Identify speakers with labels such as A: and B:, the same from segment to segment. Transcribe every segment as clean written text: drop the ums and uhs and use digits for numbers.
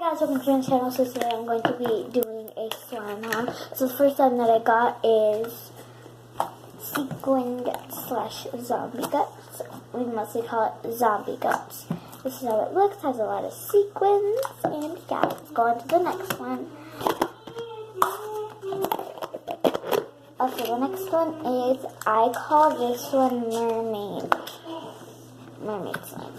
A: guys, welcome to my channel. So today I'm going to be doing a slime haul. So the first slime that I got is sequin guts slash zombie guts. We mostly call it zombie guts. This is how it looks. Has a lot of sequins. And yeah, let's go on to the next one. Okay, the next one is, I call this one mermaid slime.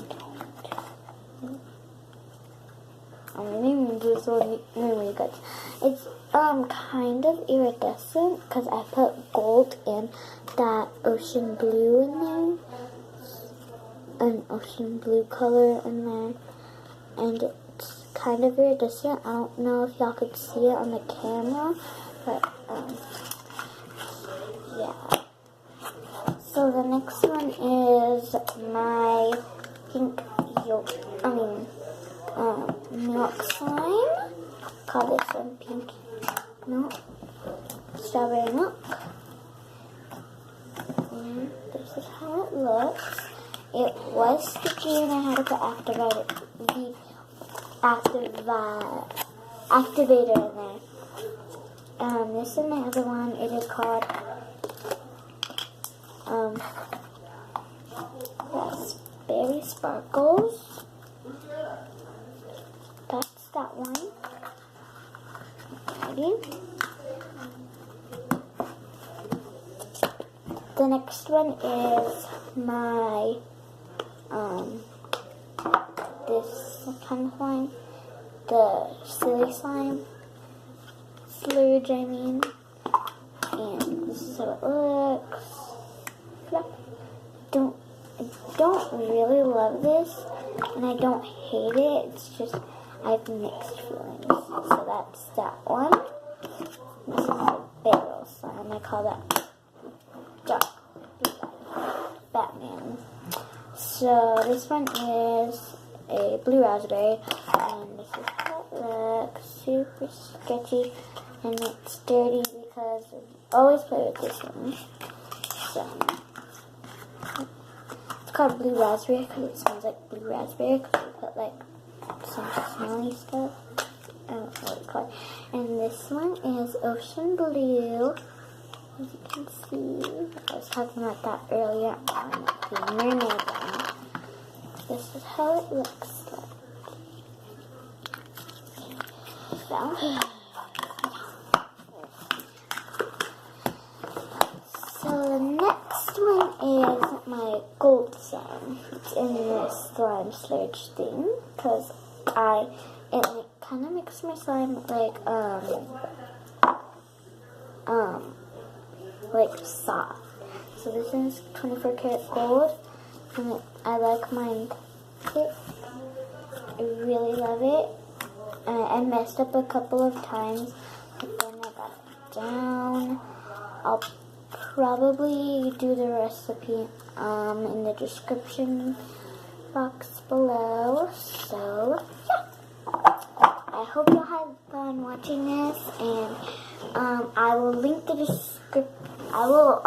A: I'm naming this one mermaid guts. It's kind of iridescent because I put gold and that ocean blue in there, an ocean blue color in there, and it's kind of iridescent. I don't know if y'all could see it on the camera, but yeah. So the next one is my pink milk slime. Call this one pink milk, strawberry milk. And this is how it looks. It was sticky and I had to put activator in there. This is my other one. It is called Raspberry Sparkles. That's that one. Ready? The next one is my this kind of slime, the silly slime, sludge I mean, and this is how it looks. I don't really love this, and I don't hate it. It's just I have mixed feelings. So that's that one. This is a barrel slime. I call that Batman. So this one is a blue raspberry, and this is how it looks. Super sketchy, and it's dirty because I always play with this one. So it's called blue raspberry because it smells like blue raspberry because we put like some smelly stuff. I don't know what it's called. And this one is ocean blue. As you can see, I was talking about that earlier on the mermaid one. This is how it looks like. So the next one is my gold slime. It's in this slime sludge thing because it kind of makes my slime like soft. So this is 24 karat gold, and I like mine thick. I really love it. I messed up a couple of times, but then I got it down. I'll probably do the recipe in the description box below. So yeah, I hope you had fun watching this, and I will link the description. I will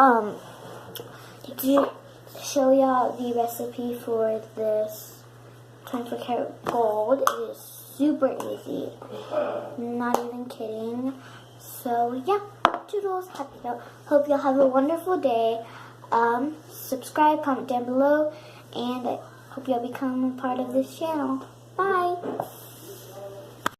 A: show y'all the recipe for this 24 karat gold. It is super easy, not even kidding. So yeah, toodles. Hope y'all have a wonderful day. Subscribe, comment down below, and I hope y'all become a part of this channel. Bye.